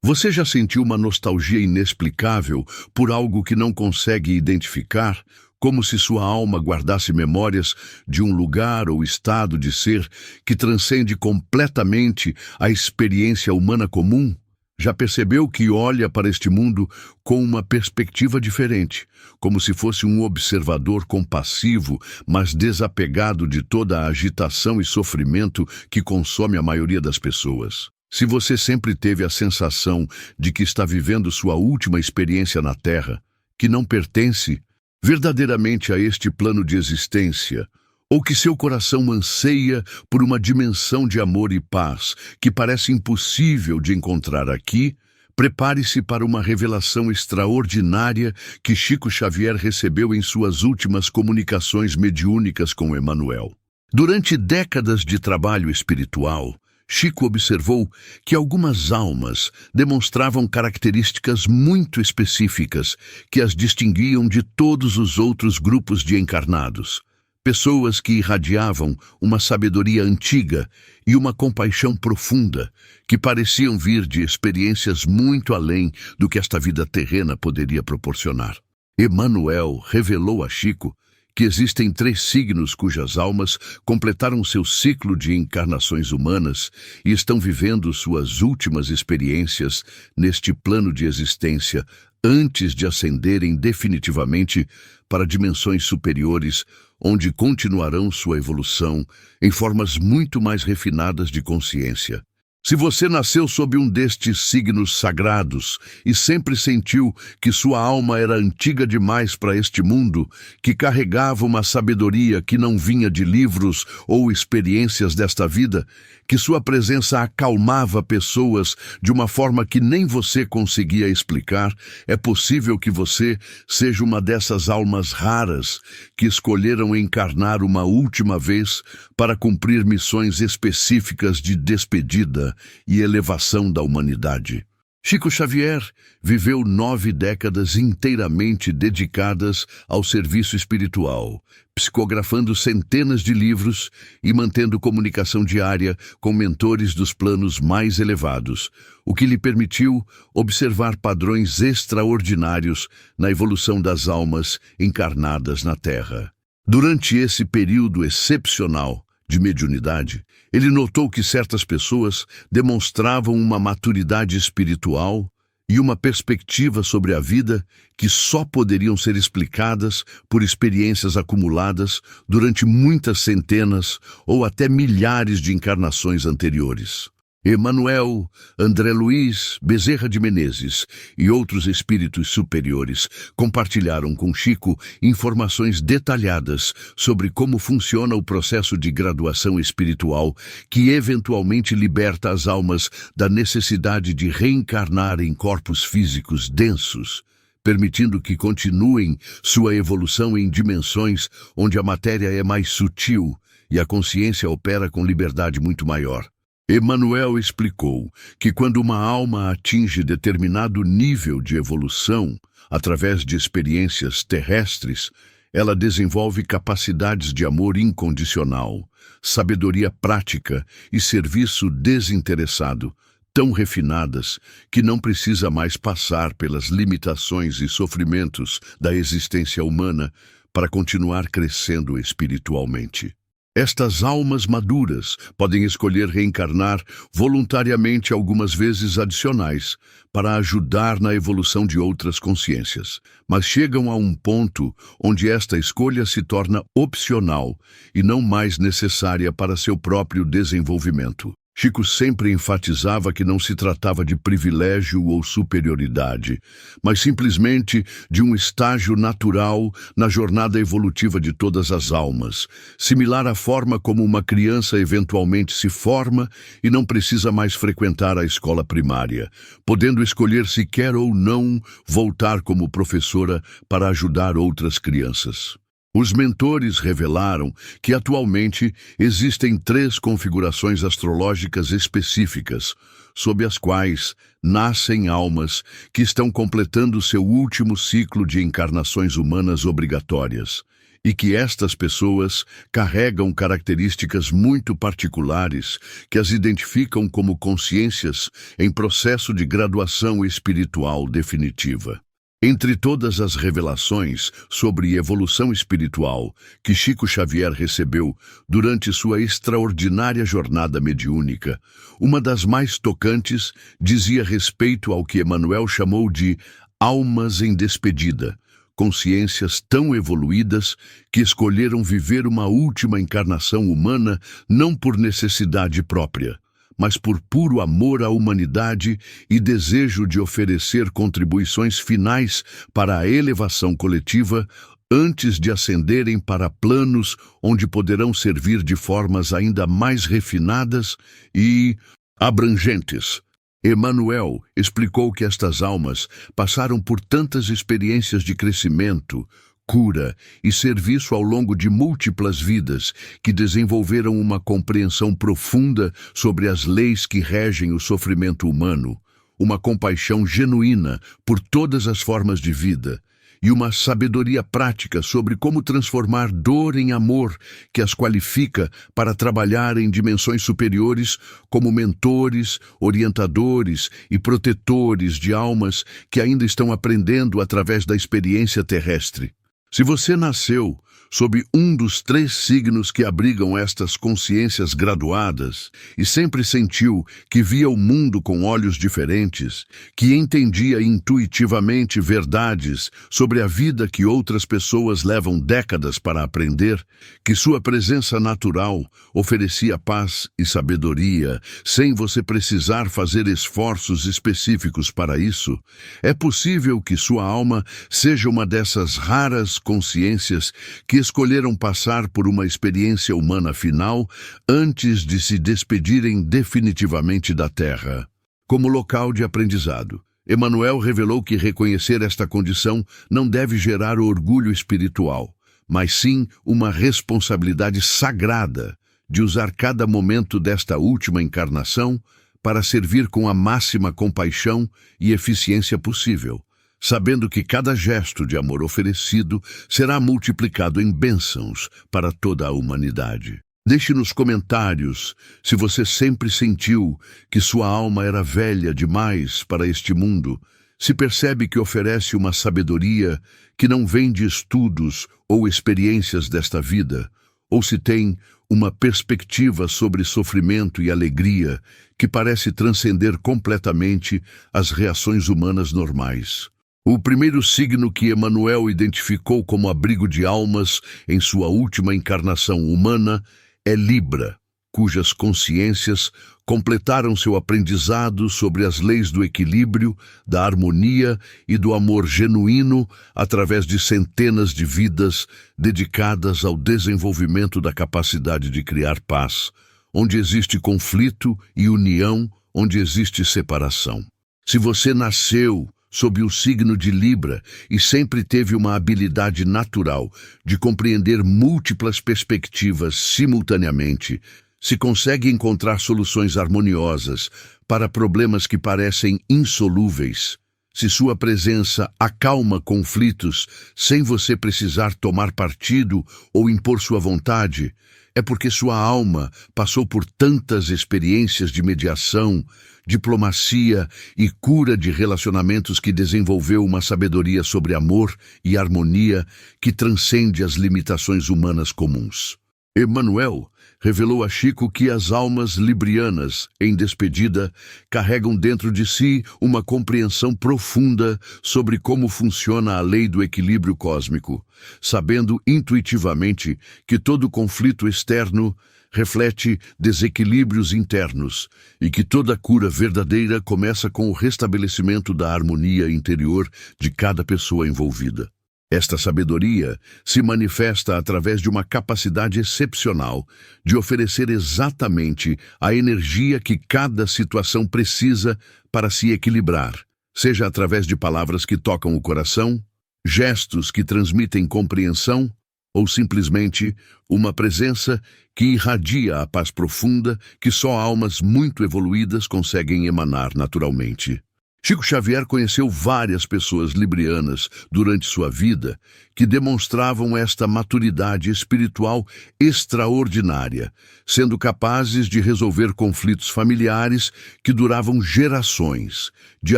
Você já sentiu uma nostalgia inexplicável por algo que não consegue identificar, como se sua alma guardasse memórias de um lugar ou estado de ser que transcende completamente a experiência humana comum? Já percebeu que olha para este mundo com uma perspectiva diferente, como se fosse um observador compassivo, mas desapegado de toda a agitação e sofrimento que consome a maioria das pessoas? Se você sempre teve a sensação de que está vivendo sua última experiência na Terra, que não pertence verdadeiramente a este plano de existência, ou que seu coração anseia por uma dimensão de amor e paz que parece impossível de encontrar aqui, prepare-se para uma revelação extraordinária que Chico Xavier recebeu em suas últimas comunicações mediúnicas com Emmanuel. Durante décadas de trabalho espiritual, Chico observou que algumas almas demonstravam características muito específicas que as distinguiam de todos os outros grupos de encarnados. Pessoas que irradiavam uma sabedoria antiga e uma compaixão profunda, que pareciam vir de experiências muito além do que esta vida terrena poderia proporcionar. Emmanuel revelou a Chico que existem 3 signos cujas almas completaram seu ciclo de encarnações humanas e estão vivendo suas últimas experiências neste plano de existência antes de ascenderem definitivamente para dimensões superiores, onde continuarão sua evolução em formas muito mais refinadas de consciência. Se você nasceu sob um destes signos sagrados e sempre sentiu que sua alma era antiga demais para este mundo, que carregava uma sabedoria que não vinha de livros ou experiências desta vida, que sua presença acalmava pessoas de uma forma que nem você conseguia explicar, é possível que você seja uma dessas almas raras que escolheram encarnar uma última vez para cumprir missões específicas de despedida e elevação da humanidade. Chico Xavier viveu 9 décadas inteiramente dedicadas ao serviço espiritual, psicografando centenas de livros e mantendo comunicação diária com mentores dos planos mais elevados, o que lhe permitiu observar padrões extraordinários na evolução das almas encarnadas na Terra. Durante esse período excepcional de mediunidade, ele notou que certas pessoas demonstravam uma maturidade espiritual e uma perspectiva sobre a vida que só poderiam ser explicadas por experiências acumuladas durante muitas centenas ou até milhares de encarnações anteriores. Emmanuel, André Luiz, Bezerra de Menezes e outros espíritos superiores compartilharam com Chico informações detalhadas sobre como funciona o processo de graduação espiritual que eventualmente liberta as almas da necessidade de reencarnar em corpos físicos densos, permitindo que continuem sua evolução em dimensões onde a matéria é mais sutil e a consciência opera com liberdade muito maior. Emmanuel explicou que quando uma alma atinge determinado nível de evolução, através de experiências terrestres, ela desenvolve capacidades de amor incondicional, sabedoria prática e serviço desinteressado, tão refinadas que não precisa mais passar pelas limitações e sofrimentos da existência humana para continuar crescendo espiritualmente. Estas almas maduras podem escolher reencarnar voluntariamente algumas vezes adicionais para ajudar na evolução de outras consciências, mas chegam a um ponto onde esta escolha se torna opcional e não mais necessária para seu próprio desenvolvimento. Chico sempre enfatizava que não se tratava de privilégio ou superioridade, mas simplesmente de um estágio natural na jornada evolutiva de todas as almas, similar à forma como uma criança eventualmente se forma e não precisa mais frequentar a escola primária, podendo escolher se quer ou não voltar como professora para ajudar outras crianças. Os mentores revelaram que atualmente existem 3 configurações astrológicas específicas, sob as quais nascem almas que estão completando seu último ciclo de encarnações humanas obrigatórias, e que estas pessoas carregam características muito particulares que as identificam como consciências em processo de graduação espiritual definitiva. Entre todas as revelações sobre evolução espiritual que Chico Xavier recebeu durante sua extraordinária jornada mediúnica, uma das mais tocantes dizia respeito ao que Emmanuel chamou de almas em despedida, consciências tão evoluídas que escolheram viver uma última encarnação humana não por necessidade própria, mas por puro amor à humanidade e desejo de oferecer contribuições finais para a elevação coletiva antes de ascenderem para planos onde poderão servir de formas ainda mais refinadas e abrangentes. Emmanuel explicou que estas almas passaram por tantas experiências de crescimento, cura e serviço ao longo de múltiplas vidas que desenvolveram uma compreensão profunda sobre as leis que regem o sofrimento humano, uma compaixão genuína por todas as formas de vida e uma sabedoria prática sobre como transformar dor em amor que as qualifica para trabalhar em dimensões superiores como mentores, orientadores e protetores de almas que ainda estão aprendendo através da experiência terrestre. Se você nasceu sob um dos 3 signos que abrigam estas consciências graduadas e sempre sentiu que via o mundo com olhos diferentes, que entendia intuitivamente verdades sobre a vida que outras pessoas levam décadas para aprender, que sua presença natural oferecia paz e sabedoria, sem você precisar fazer esforços específicos para isso, é possível que sua alma seja uma dessas raras consciências que escolheram passar por uma experiência humana final antes de se despedirem definitivamente da Terra. Como local de aprendizado, Emmanuel revelou que reconhecer esta condição não deve gerar orgulho espiritual, mas sim uma responsabilidade sagrada de usar cada momento desta última encarnação para servir com a máxima compaixão e eficiência possível, sabendo que cada gesto de amor oferecido será multiplicado em bênçãos para toda a humanidade. Deixe nos comentários se você sempre sentiu que sua alma era velha demais para este mundo, se percebe que oferece uma sabedoria que não vem de estudos ou experiências desta vida, ou se tem uma perspectiva sobre sofrimento e alegria que parece transcender completamente as reações humanas normais. O primeiro signo que Emmanuel identificou como abrigo de almas em sua última encarnação humana é Libra, cujas consciências completaram seu aprendizado sobre as leis do equilíbrio, da harmonia e do amor genuíno através de centenas de vidas dedicadas ao desenvolvimento da capacidade de criar paz, onde existe conflito, e união, onde existe separação. Se você nasceu sob o signo de Libra e sempre teve uma habilidade natural de compreender múltiplas perspectivas simultaneamente, se consegue encontrar soluções harmoniosas para problemas que parecem insolúveis, se sua presença acalma conflitos sem você precisar tomar partido ou impor sua vontade, é porque sua alma passou por tantas experiências de mediação, diplomacia e cura de relacionamentos que desenvolveu uma sabedoria sobre amor e harmonia que transcende as limitações humanas comuns. Emmanuel revelou a Chico que as almas librianas, em despedida, carregam dentro de si uma compreensão profunda sobre como funciona a lei do equilíbrio cósmico, sabendo intuitivamente que todo conflito externo reflete desequilíbrios internos e que toda cura verdadeira começa com o restabelecimento da harmonia interior de cada pessoa envolvida. Esta sabedoria se manifesta através de uma capacidade excepcional de oferecer exatamente a energia que cada situação precisa para se equilibrar, seja através de palavras que tocam o coração, gestos que transmitem compreensão ou simplesmente uma presença que irradia a paz profunda que só almas muito evoluídas conseguem emanar naturalmente. Chico Xavier conheceu várias pessoas librianas durante sua vida que demonstravam esta maturidade espiritual extraordinária, sendo capazes de resolver conflitos familiares que duravam gerações, de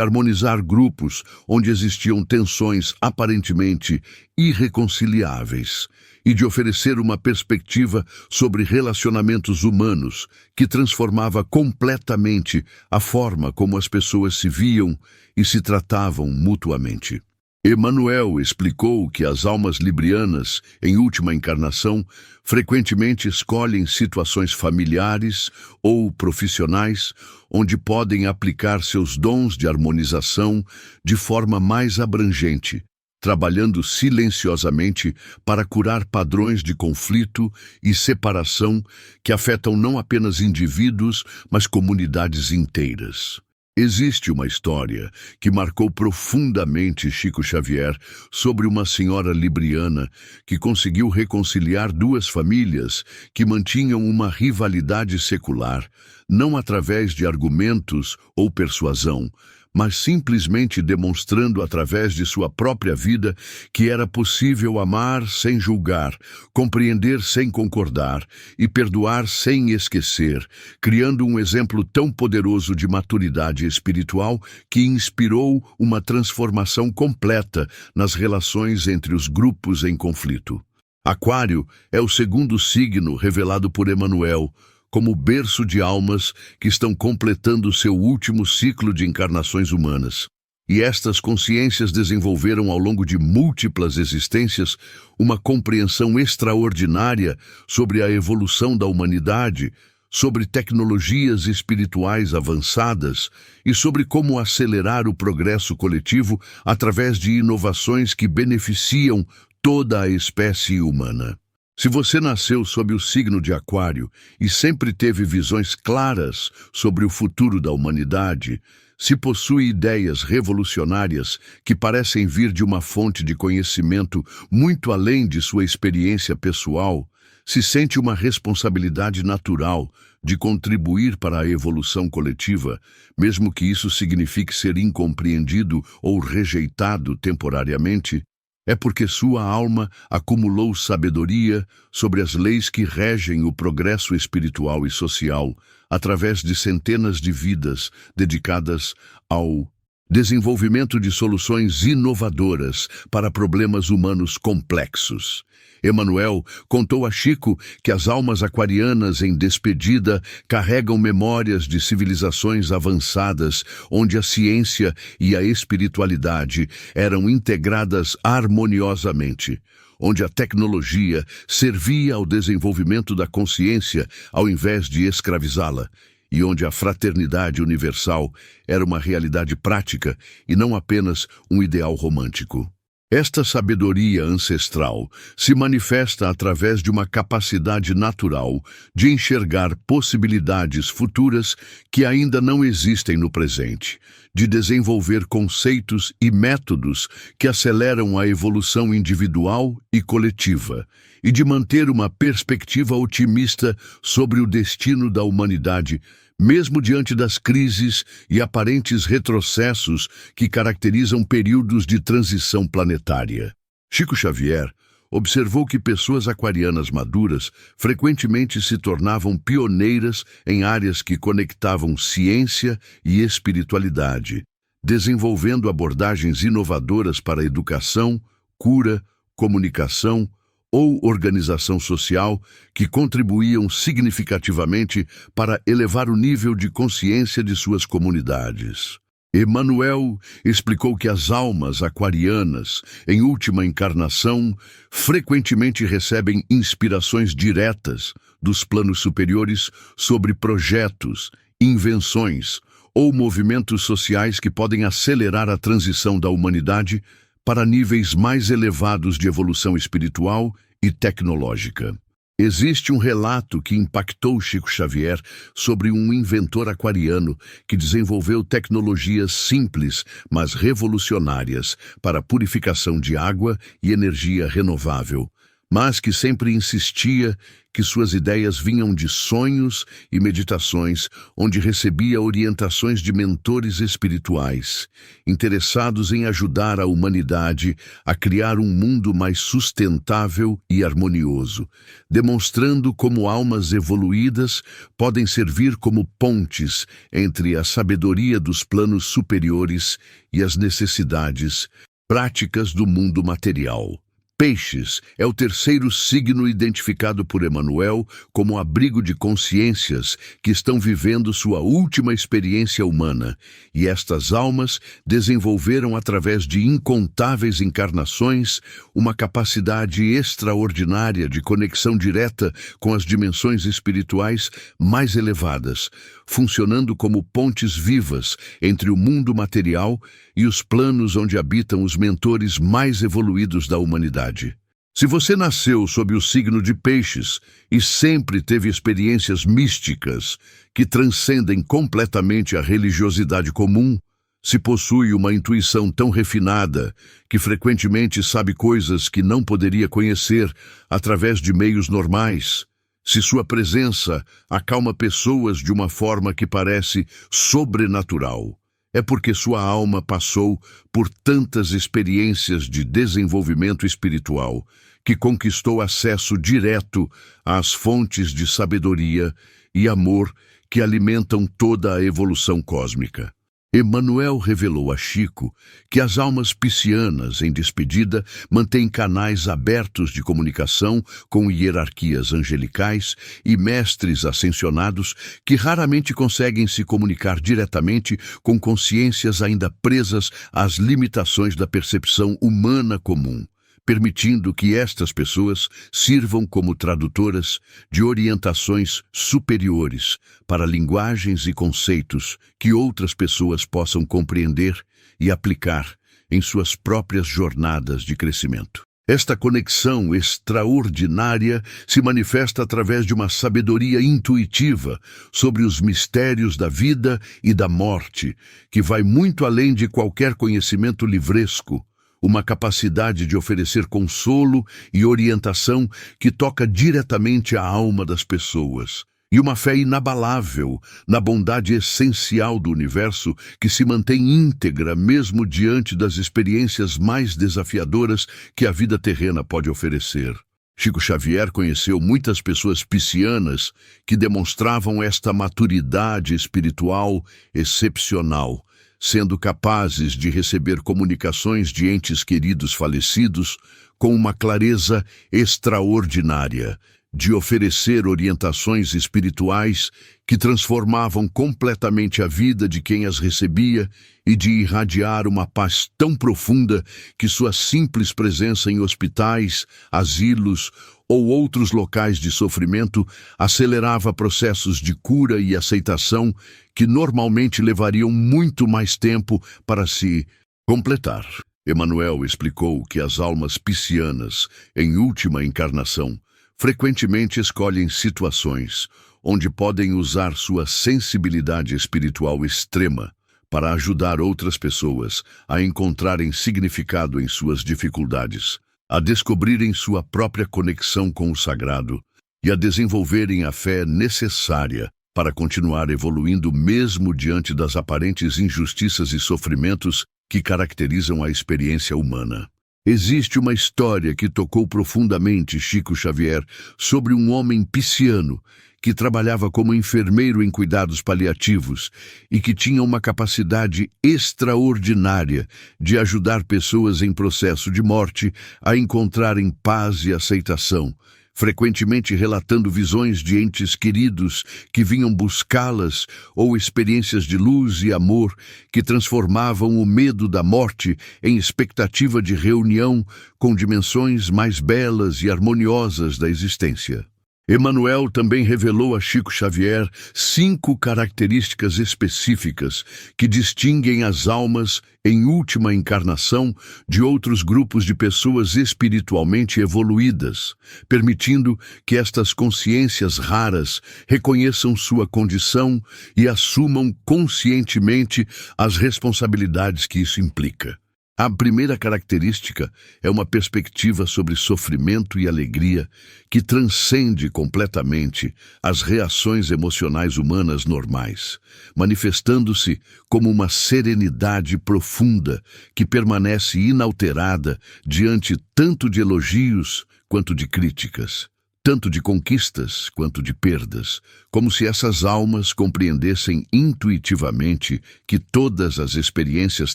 harmonizar grupos onde existiam tensões aparentemente irreconciliáveis e de oferecer uma perspectiva sobre relacionamentos humanos que transformava completamente a forma como as pessoas se viam e se tratavam mutuamente. Emmanuel explicou que as almas librianas, em última encarnação, frequentemente escolhem situações familiares ou profissionais onde podem aplicar seus dons de harmonização de forma mais abrangente, trabalhando silenciosamente para curar padrões de conflito e separação que afetam não apenas indivíduos, mas comunidades inteiras. Existe uma história que marcou profundamente Chico Xavier sobre uma senhora libriana que conseguiu reconciliar duas famílias que mantinham uma rivalidade secular, não através de argumentos ou persuasão, mas simplesmente demonstrando através de sua própria vida que era possível amar sem julgar, compreender sem concordar e perdoar sem esquecer, criando um exemplo tão poderoso de maturidade espiritual que inspirou uma transformação completa nas relações entre os grupos em conflito. Aquário é o segundo signo revelado por Emmanuel, como berço de almas que estão completando seu último ciclo de encarnações humanas. E estas consciências desenvolveram ao longo de múltiplas existências uma compreensão extraordinária sobre a evolução da humanidade, sobre tecnologias espirituais avançadas e sobre como acelerar o progresso coletivo através de inovações que beneficiam toda a espécie humana. Se você nasceu sob o signo de Aquário e sempre teve visões claras sobre o futuro da humanidade, se possui ideias revolucionárias que parecem vir de uma fonte de conhecimento muito além de sua experiência pessoal, se sente uma responsabilidade natural de contribuir para a evolução coletiva, mesmo que isso signifique ser incompreendido ou rejeitado temporariamente, é porque sua alma acumulou sabedoria sobre as leis que regem o progresso espiritual e social, através de centenas de vidas dedicadas ao desenvolvimento de soluções inovadoras para problemas humanos complexos. Emmanuel contou a Chico que as almas aquarianas em despedida carregam memórias de civilizações avançadas onde a ciência e a espiritualidade eram integradas harmoniosamente, onde a tecnologia servia ao desenvolvimento da consciência ao invés de escravizá-la, e onde a fraternidade universal era uma realidade prática e não apenas um ideal romântico. Esta sabedoria ancestral se manifesta através de uma capacidade natural de enxergar possibilidades futuras que ainda não existem no presente, de desenvolver conceitos e métodos que aceleram a evolução individual e coletiva, e de manter uma perspectiva otimista sobre o destino da humanidade, mesmo diante das crises e aparentes retrocessos que caracterizam períodos de transição planetária. Chico Xavier observou que pessoas aquarianas maduras frequentemente se tornavam pioneiras em áreas que conectavam ciência e espiritualidade, desenvolvendo abordagens inovadoras para educação, cura, comunicação ou organização social que contribuíam significativamente para elevar o nível de consciência de suas comunidades. Emmanuel explicou que as almas aquarianas, em última encarnação, frequentemente recebem inspirações diretas dos planos superiores sobre projetos, invenções ou movimentos sociais que podem acelerar a transição da humanidade para níveis mais elevados de evolução espiritual e tecnológica. Existe um relato que impactou Chico Xavier sobre um inventor aquariano que desenvolveu tecnologias simples, mas revolucionárias para a purificação de água e energia renovável, mas que sempre insistia que suas ideias vinham de sonhos e meditações, onde recebia orientações de mentores espirituais, interessados em ajudar a humanidade a criar um mundo mais sustentável e harmonioso, demonstrando como almas evoluídas podem servir como pontes entre a sabedoria dos planos superiores e as necessidades práticas do mundo material. Peixes é o terceiro signo identificado por Emmanuel como abrigo de consciências que estão vivendo sua última experiência humana, e estas almas desenvolveram através de incontáveis encarnações uma capacidade extraordinária de conexão direta com as dimensões espirituais mais elevadas, funcionando como pontes vivas entre o mundo material e os planos onde habitam os mentores mais evoluídos da humanidade. Se você nasceu sob o signo de Peixes e sempre teve experiências místicas que transcendem completamente a religiosidade comum, se possui uma intuição tão refinada que frequentemente sabe coisas que não poderia conhecer através de meios normais, se sua presença acalma pessoas de uma forma que parece sobrenatural, é porque sua alma passou por tantas experiências de desenvolvimento espiritual que conquistou acesso direto às fontes de sabedoria e amor que alimentam toda a evolução cósmica. Emmanuel revelou a Chico que as almas piscianas, em despedida, mantêm canais abertos de comunicação com hierarquias angelicais e mestres ascensionados que raramente conseguem se comunicar diretamente com consciências ainda presas às limitações da percepção humana comum, permitindo que estas pessoas sirvam como tradutoras de orientações superiores para linguagens e conceitos que outras pessoas possam compreender e aplicar em suas próprias jornadas de crescimento. Esta conexão extraordinária se manifesta através de uma sabedoria intuitiva sobre os mistérios da vida e da morte, que vai muito além de qualquer conhecimento livresco, uma capacidade de oferecer consolo e orientação que toca diretamente a alma das pessoas, e uma fé inabalável na bondade essencial do universo que se mantém íntegra mesmo diante das experiências mais desafiadoras que a vida terrena pode oferecer. Chico Xavier conheceu muitas pessoas piscianas que demonstravam esta maturidade espiritual excepcional, sendo capazes de receber comunicações de entes queridos falecidos com uma clareza extraordinária, de oferecer orientações espirituais que transformavam completamente a vida de quem as recebia e de irradiar uma paz tão profunda que sua simples presença em hospitais, asilos ou outros locais de sofrimento acelerava processos de cura e aceitação que normalmente levariam muito mais tempo para se completar. Emmanuel explicou que as almas piscianas, em última encarnação, frequentemente escolhem situações onde podem usar sua sensibilidade espiritual extrema para ajudar outras pessoas a encontrarem significado em suas dificuldades, a descobrirem sua própria conexão com o sagrado e a desenvolverem a fé necessária para continuar evoluindo mesmo diante das aparentes injustiças e sofrimentos que caracterizam a experiência humana. Existe uma história que tocou profundamente Chico Xavier sobre um homem pisciano que trabalhava como enfermeiro em cuidados paliativos e que tinha uma capacidade extraordinária de ajudar pessoas em processo de morte a encontrarem paz e aceitação, frequentemente relatando visões de entes queridos que vinham buscá-las ou experiências de luz e amor que transformavam o medo da morte em expectativa de reunião com dimensões mais belas e harmoniosas da existência. Emmanuel também revelou a Chico Xavier 5 características específicas que distinguem as almas em última encarnação de outros grupos de pessoas espiritualmente evoluídas, permitindo que estas consciências raras reconheçam sua condição e assumam conscientemente as responsabilidades que isso implica. A primeira característica é uma perspectiva sobre sofrimento e alegria que transcende completamente as reações emocionais humanas normais, manifestando-se como uma serenidade profunda que permanece inalterada diante tanto de elogios quanto de críticas, tanto de conquistas quanto de perdas, como se essas almas compreendessem intuitivamente que todas as experiências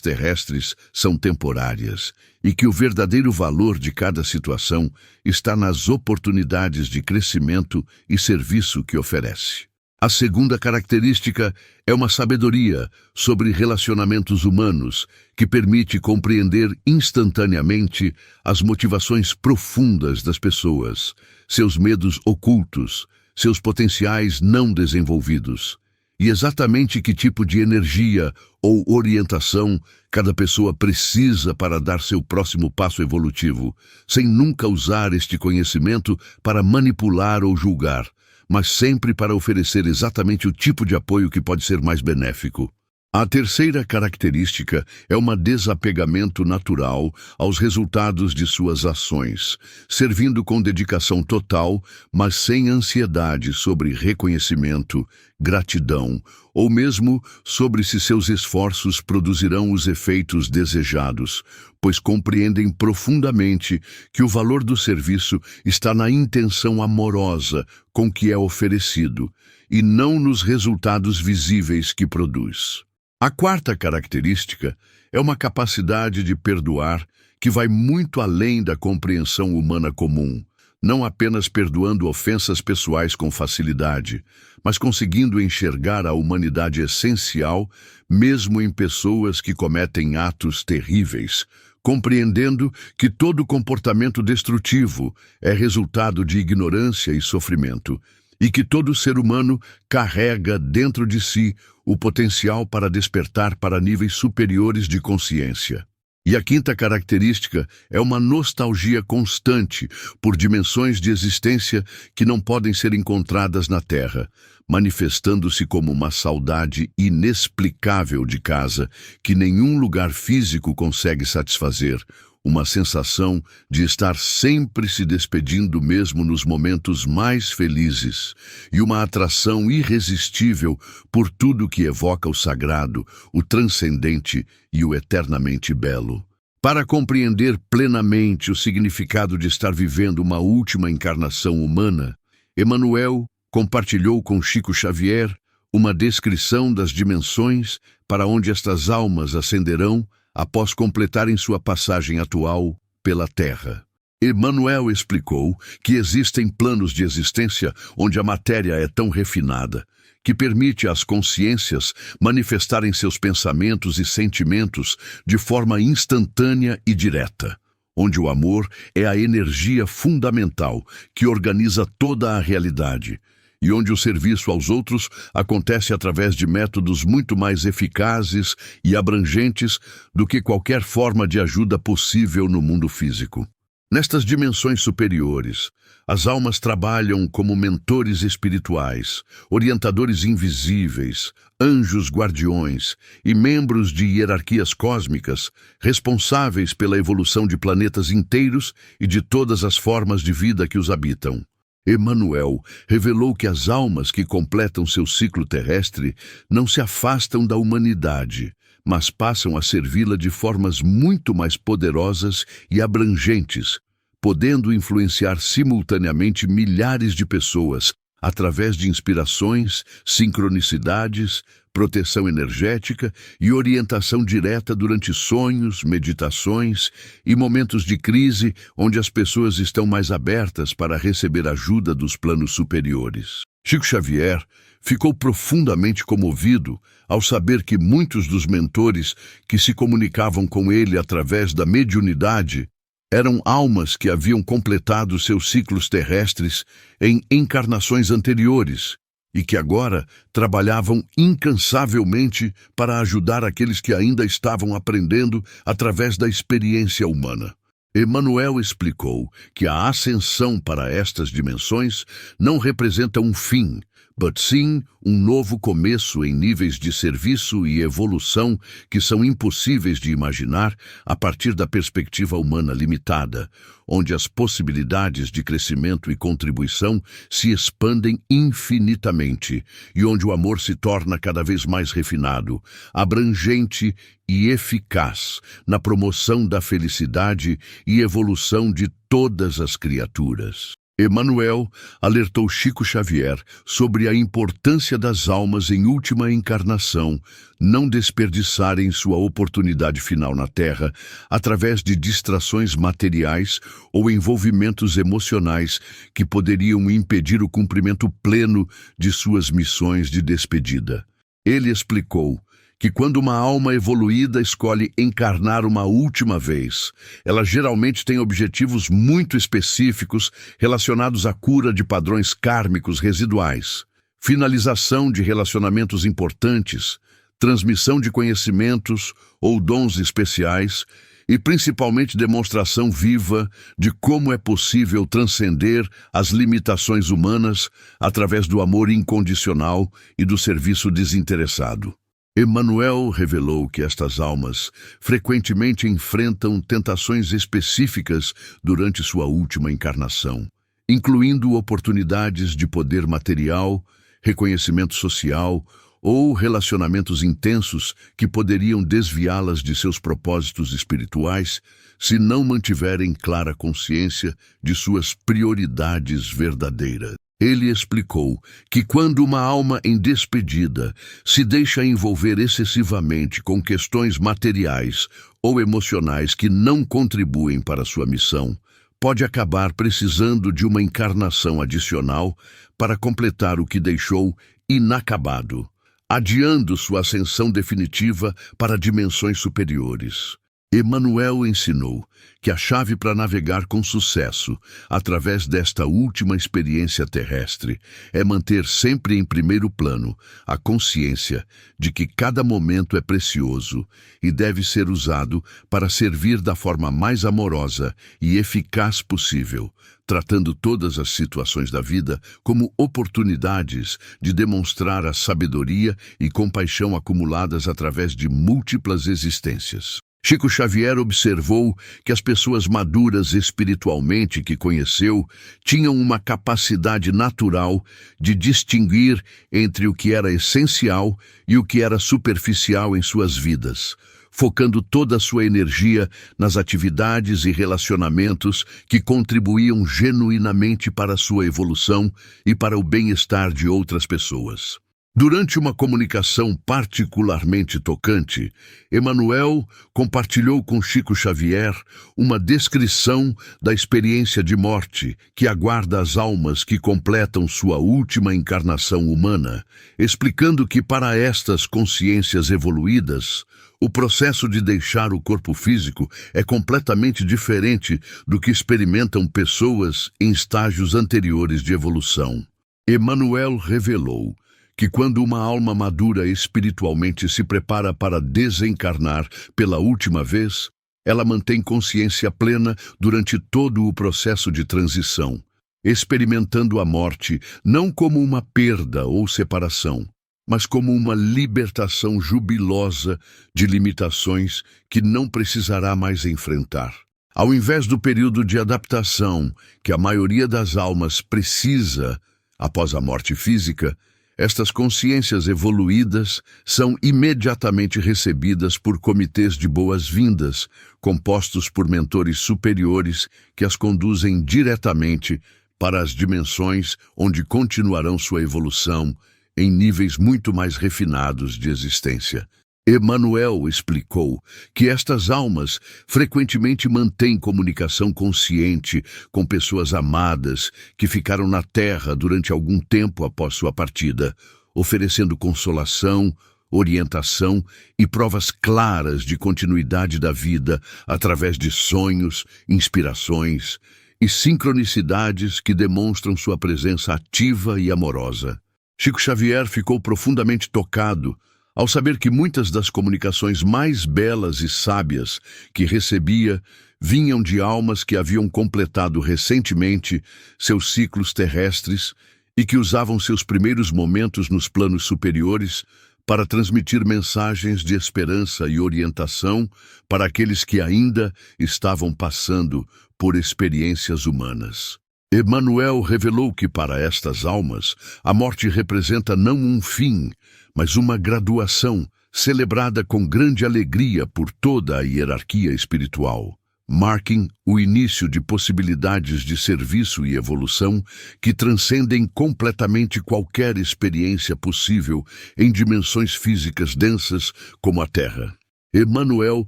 terrestres são temporárias e que o verdadeiro valor de cada situação está nas oportunidades de crescimento e serviço que oferece. A segunda característica é uma sabedoria sobre relacionamentos humanos que permite compreender instantaneamente as motivações profundas das pessoas, seus medos ocultos, seus potenciais não desenvolvidos, e exatamente que tipo de energia ou orientação cada pessoa precisa para dar seu próximo passo evolutivo, sem nunca usar este conhecimento para manipular ou julgar, mas sempre para oferecer exatamente o tipo de apoio que pode ser mais benéfico. A terceira característica é um desapegamento natural aos resultados de suas ações, servindo com dedicação total, mas sem ansiedade sobre reconhecimento, gratidão, ou mesmo sobre se seus esforços produzirão os efeitos desejados, pois compreendem profundamente que o valor do serviço está na intenção amorosa com que é oferecido, e não nos resultados visíveis que produz. A quarta característica é uma capacidade de perdoar que vai muito além da compreensão humana comum, não apenas perdoando ofensas pessoais com facilidade, mas conseguindo enxergar a humanidade essencial mesmo em pessoas que cometem atos terríveis, compreendendo que todo comportamento destrutivo é resultado de ignorância e sofrimento, e que todo ser humano carrega dentro de si o potencial para despertar para níveis superiores de consciência. E a quinta característica é uma nostalgia constante por dimensões de existência que não podem ser encontradas na Terra, manifestando-se como uma saudade inexplicável de casa que nenhum lugar físico consegue satisfazer, uma sensação de estar sempre se despedindo mesmo nos momentos mais felizes, e uma atração irresistível por tudo que evoca o sagrado, o transcendente e o eternamente belo. Para compreender plenamente o significado de estar vivendo uma última encarnação humana, Emmanuel compartilhou com Chico Xavier uma descrição das dimensões para onde estas almas ascenderão após completarem sua passagem atual pela Terra. Emmanuel explicou que existem planos de existência onde a matéria é tão refinada que permite às consciências manifestarem seus pensamentos e sentimentos de forma instantânea e direta, onde o amor é a energia fundamental que organiza toda a realidade, e onde o serviço aos outros acontece através de métodos muito mais eficazes e abrangentes do que qualquer forma de ajuda possível no mundo físico. Nestas dimensões superiores, as almas trabalham como mentores espirituais, orientadores invisíveis, anjos guardiões e membros de hierarquias cósmicas, responsáveis pela evolução de planetas inteiros e de todas as formas de vida que os habitam. Emmanuel revelou que as almas que completam seu ciclo terrestre não se afastam da humanidade, mas passam a servi-la de formas muito mais poderosas e abrangentes, podendo influenciar simultaneamente milhares de pessoas através de inspirações, sincronicidades, proteção energética e orientação direta durante sonhos, meditações e momentos de crise onde as pessoas estão mais abertas para receber ajuda dos planos superiores. Chico Xavier ficou profundamente comovido ao saber que muitos dos mentores que se comunicavam com ele através da mediunidade eram almas que haviam completado seus ciclos terrestres em encarnações anteriores e que agora trabalhavam incansavelmente para ajudar aqueles que ainda estavam aprendendo através da experiência humana. Emmanuel explicou que a ascensão para estas dimensões não representa um fim, mas sim um novo começo em níveis de serviço e evolução que são impossíveis de imaginar a partir da perspectiva humana limitada, onde as possibilidades de crescimento e contribuição se expandem infinitamente e onde o amor se torna cada vez mais refinado, abrangente e eficaz na promoção da felicidade e evolução de todas as criaturas. Emmanuel alertou Chico Xavier sobre a importância das almas em última encarnação não desperdiçarem sua oportunidade final na Terra através de distrações materiais ou envolvimentos emocionais que poderiam impedir o cumprimento pleno de suas missões de despedida. Ele explicou que quando uma alma evoluída escolhe encarnar uma última vez, ela geralmente tem objetivos muito específicos relacionados à cura de padrões kármicos residuais, finalização de relacionamentos importantes, transmissão de conhecimentos ou dons especiais e principalmente demonstração viva de como é possível transcender as limitações humanas através do amor incondicional e do serviço desinteressado. Emmanuel revelou que estas almas frequentemente enfrentam tentações específicas durante sua última encarnação, incluindo oportunidades de poder material, reconhecimento social ou relacionamentos intensos que poderiam desviá-las de seus propósitos espirituais se não mantiverem clara consciência de suas prioridades verdadeiras. Ele explicou que quando uma alma em despedida se deixa envolver excessivamente com questões materiais ou emocionais que não contribuem para sua missão, pode acabar precisando de uma encarnação adicional para completar o que deixou inacabado, adiando sua ascensão definitiva para dimensões superiores. Emmanuel ensinou que a chave para navegar com sucesso através desta última experiência terrestre é manter sempre em primeiro plano a consciência de que cada momento é precioso e deve ser usado para servir da forma mais amorosa e eficaz possível, tratando todas as situações da vida como oportunidades de demonstrar a sabedoria e compaixão acumuladas através de múltiplas existências. Chico Xavier observou que as pessoas maduras espiritualmente que conheceu tinham uma capacidade natural de distinguir entre o que era essencial e o que era superficial em suas vidas, focando toda a sua energia nas atividades e relacionamentos que contribuíam genuinamente para a sua evolução e para o bem-estar de outras pessoas. Durante uma comunicação particularmente tocante, Emmanuel compartilhou com Chico Xavier uma descrição da experiência de morte que aguarda as almas que completam sua última encarnação humana, explicando que para estas consciências evoluídas, o processo de deixar o corpo físico é completamente diferente do que experimentam pessoas em estágios anteriores de evolução. Emmanuel revelou que quando uma alma madura espiritualmente se prepara para desencarnar pela última vez, ela mantém consciência plena durante todo o processo de transição, experimentando a morte não como uma perda ou separação, mas como uma libertação jubilosa de limitações que não precisará mais enfrentar. Ao invés do período de adaptação que a maioria das almas precisa após a morte física, estas consciências evoluídas são imediatamente recebidas por comitês de boas-vindas, compostos por mentores superiores que as conduzem diretamente para as dimensões onde continuarão sua evolução em níveis muito mais refinados de existência. Emmanuel explicou que estas almas frequentemente mantêm comunicação consciente com pessoas amadas que ficaram na Terra durante algum tempo após sua partida, oferecendo consolação, orientação e provas claras de continuidade da vida através de sonhos, inspirações e sincronicidades que demonstram sua presença ativa e amorosa. Chico Xavier ficou profundamente tocado ao saber que muitas das comunicações mais belas e sábias que recebia vinham de almas que haviam completado recentemente seus ciclos terrestres e que usavam seus primeiros momentos nos planos superiores para transmitir mensagens de esperança e orientação para aqueles que ainda estavam passando por experiências humanas. Emmanuel revelou que para estas almas, a morte representa não um fim, mas uma graduação, celebrada com grande alegria por toda a hierarquia espiritual, marquem o início de possibilidades de serviço e evolução que transcendem completamente qualquer experiência possível em dimensões físicas densas como a Terra. Emmanuel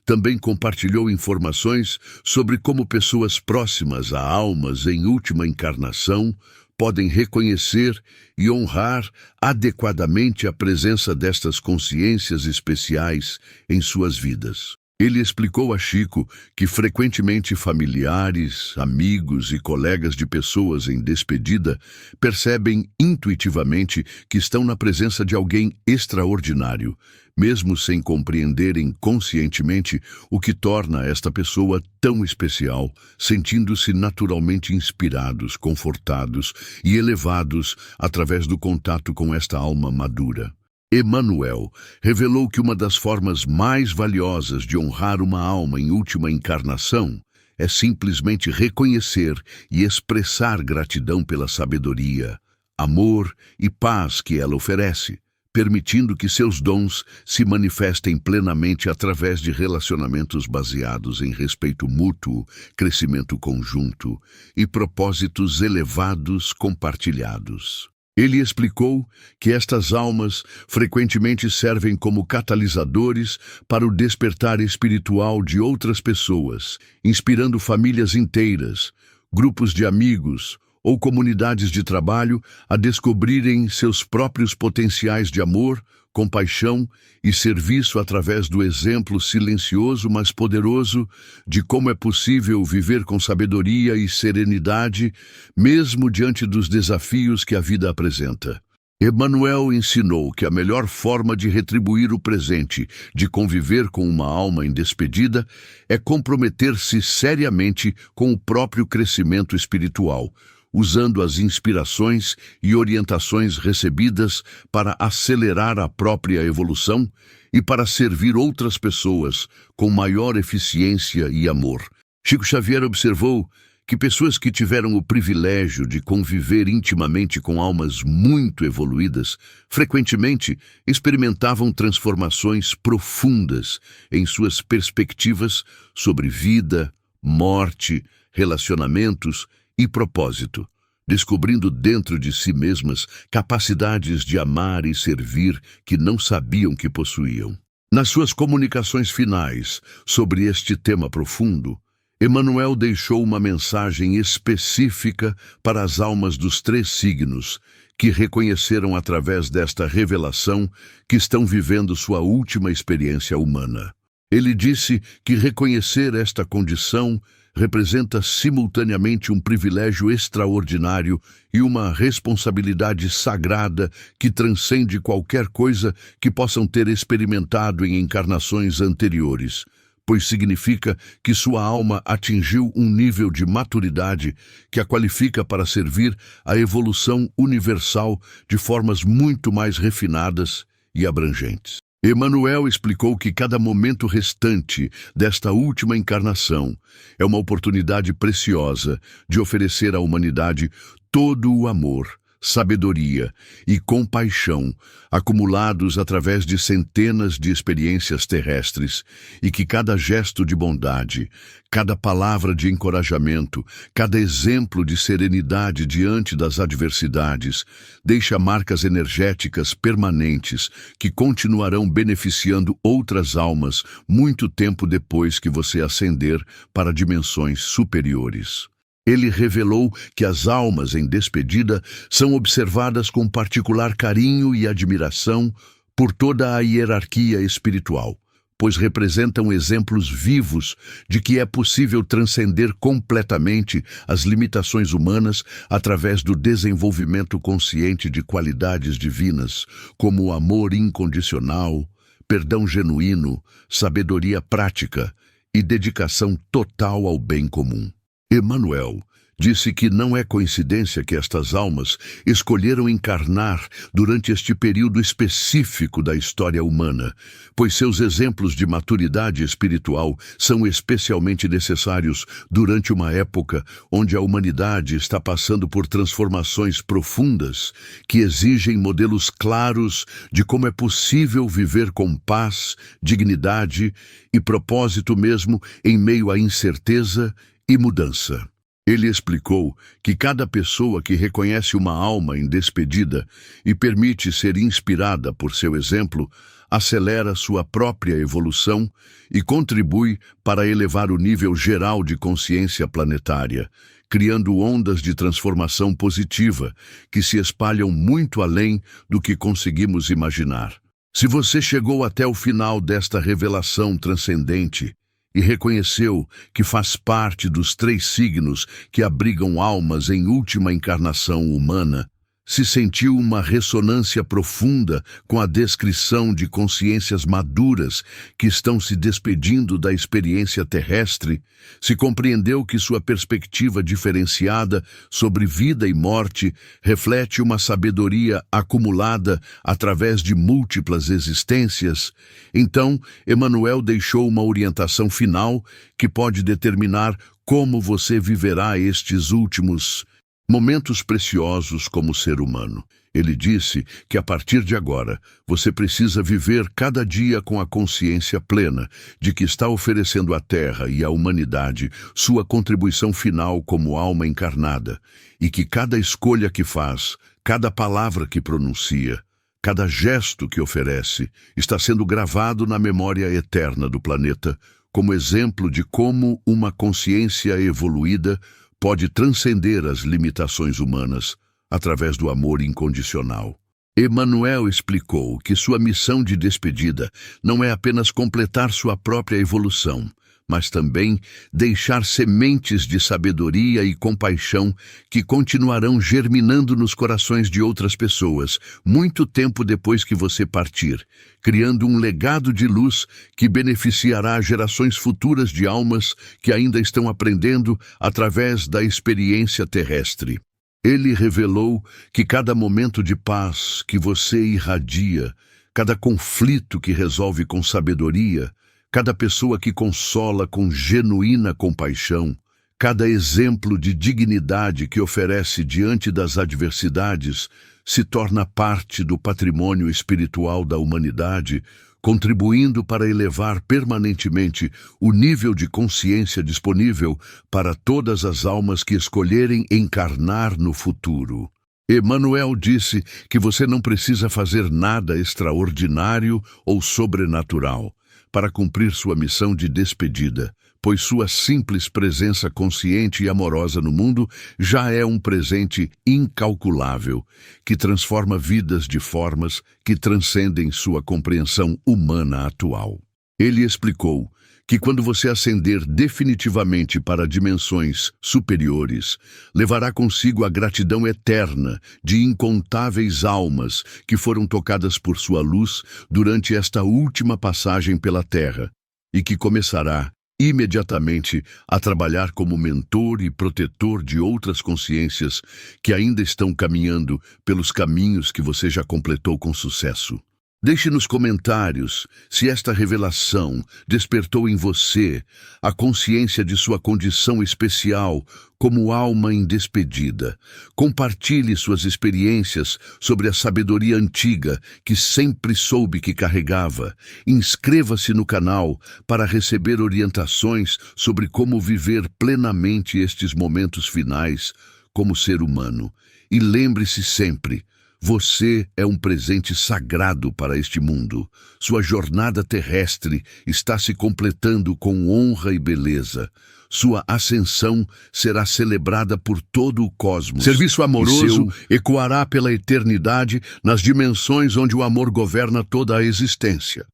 também compartilhou informações sobre como pessoas próximas a almas em última encarnação podem reconhecer e honrar adequadamente a presença destas consciências especiais em suas vidas. Ele explicou a Chico que frequentemente familiares, amigos e colegas de pessoas em despedida percebem intuitivamente que estão na presença de alguém extraordinário, mesmo sem compreenderem conscientemente o que torna esta pessoa tão especial, sentindo-se naturalmente inspirados, confortados e elevados através do contato com esta alma madura. Emmanuel revelou que uma das formas mais valiosas de honrar uma alma em última encarnação é simplesmente reconhecer e expressar gratidão pela sabedoria, amor e paz que ela oferece, permitindo que seus dons se manifestem plenamente através de relacionamentos baseados em respeito mútuo, crescimento conjunto e propósitos elevados compartilhados. Ele explicou que estas almas frequentemente servem como catalisadores para o despertar espiritual de outras pessoas, inspirando famílias inteiras, grupos de amigos ou comunidades de trabalho a descobrirem seus próprios potenciais de amor, compaixão e serviço através do exemplo silencioso mas poderoso de como é possível viver com sabedoria e serenidade, mesmo diante dos desafios que a vida apresenta. Emmanuel ensinou que a melhor forma de retribuir o presente, de conviver com uma alma em despedida, é comprometer-se seriamente com o próprio crescimento espiritual, usando as inspirações e orientações recebidas para acelerar a própria evolução e para servir outras pessoas com maior eficiência e amor. Chico Xavier observou que pessoas que tiveram o privilégio de conviver intimamente com almas muito evoluídas, frequentemente experimentavam transformações profundas em suas perspectivas sobre vida, morte, relacionamentos e propósito, descobrindo dentro de si mesmas capacidades de amar e servir que não sabiam que possuíam. Nas suas comunicações finais sobre este tema profundo, Emmanuel deixou uma mensagem específica para as almas dos 3 signos, que reconheceram através desta revelação que estão vivendo sua última experiência humana. Ele disse que reconhecer esta condição representa simultaneamente um privilégio extraordinário e uma responsabilidade sagrada que transcende qualquer coisa que possam ter experimentado em encarnações anteriores, pois significa que sua alma atingiu um nível de maturidade que a qualifica para servir à evolução universal de formas muito mais refinadas e abrangentes. Emmanuel explicou que cada momento restante desta última encarnação é uma oportunidade preciosa de oferecer à humanidade todo o amor, sabedoria e compaixão acumulados através de centenas de experiências terrestres e que cada gesto de bondade, cada palavra de encorajamento, cada exemplo de serenidade diante das adversidades deixa marcas energéticas permanentes que continuarão beneficiando outras almas muito tempo depois que você ascender para dimensões superiores. Ele revelou que as almas em despedida são observadas com particular carinho e admiração por toda a hierarquia espiritual, pois representam exemplos vivos de que é possível transcender completamente as limitações humanas através do desenvolvimento consciente de qualidades divinas, como o amor incondicional, perdão genuíno, sabedoria prática e dedicação total ao bem comum. Emmanuel Disse que não é coincidência que estas almas escolheram encarnar durante este período específico da história humana, pois seus exemplos de maturidade espiritual são especialmente necessários durante uma época onde a humanidade está passando por transformações profundas que exigem modelos claros de como é possível viver com paz, dignidade e propósito mesmo em meio à incerteza e mudança. Ele explicou que cada pessoa que reconhece uma alma em despedida e permite ser inspirada por seu exemplo, acelera sua própria evolução e contribui para elevar o nível geral de consciência planetária, criando ondas de transformação positiva que se espalham muito além do que conseguimos imaginar. Se você chegou até o final desta revelação transcendente, e reconheceu que faz parte dos 3 signos que abrigam almas em última encarnação humana, se sentiu uma ressonância profunda com a descrição de consciências maduras que estão se despedindo da experiência terrestre, se compreendeu que sua perspectiva diferenciada sobre vida e morte reflete uma sabedoria acumulada através de múltiplas existências, então Emmanuel deixou uma orientação final que pode determinar como você viverá estes últimos momentos preciosos como ser humano. Ele disse que a partir de agora você precisa viver cada dia com a consciência plena de que está oferecendo à Terra e à humanidade sua contribuição final como alma encarnada e que cada escolha que faz, cada palavra que pronuncia, cada gesto que oferece está sendo gravado na memória eterna do planeta como exemplo de como uma consciência evoluída pode transcender as limitações humanas através do amor incondicional. Emmanuel explicou que sua missão de despedida não é apenas completar sua própria evolução, mas também deixar sementes de sabedoria e compaixão que continuarão germinando nos corações de outras pessoas, muito tempo depois que você partir, criando um legado de luz que beneficiará gerações futuras de almas que ainda estão aprendendo através da experiência terrestre. Ele revelou que cada momento de paz que você irradia, cada conflito que resolve com sabedoria, cada pessoa que consola com genuína compaixão, cada exemplo de dignidade que oferece diante das adversidades, se torna parte do patrimônio espiritual da humanidade, contribuindo para elevar permanentemente o nível de consciência disponível para todas as almas que escolherem encarnar no futuro. Emmanuel disse que você não precisa fazer nada extraordinário ou sobrenatural para cumprir sua missão de despedida, pois sua simples presença consciente e amorosa no mundo já é um presente incalculável, que transforma vidas de formas que transcendem sua compreensão humana atual. Ele explicou que quando você ascender definitivamente para dimensões superiores, levará consigo a gratidão eterna de incontáveis almas que foram tocadas por sua luz durante esta última passagem pela Terra e que começará imediatamente a trabalhar como mentor e protetor de outras consciências que ainda estão caminhando pelos caminhos que você já completou com sucesso. Deixe nos comentários se esta revelação despertou em você a consciência de sua condição especial como alma em despedida. Compartilhe suas experiências sobre a sabedoria antiga que sempre soube que carregava. Inscreva-se no canal para receber orientações sobre como viver plenamente estes momentos finais como ser humano. E lembre-se sempre: você é um presente sagrado para este mundo. Sua jornada terrestre está se completando com honra e beleza. Sua ascensão será celebrada por todo o cosmos. Serviço amoroso ecoará pela eternidade nas dimensões onde o amor governa toda a existência.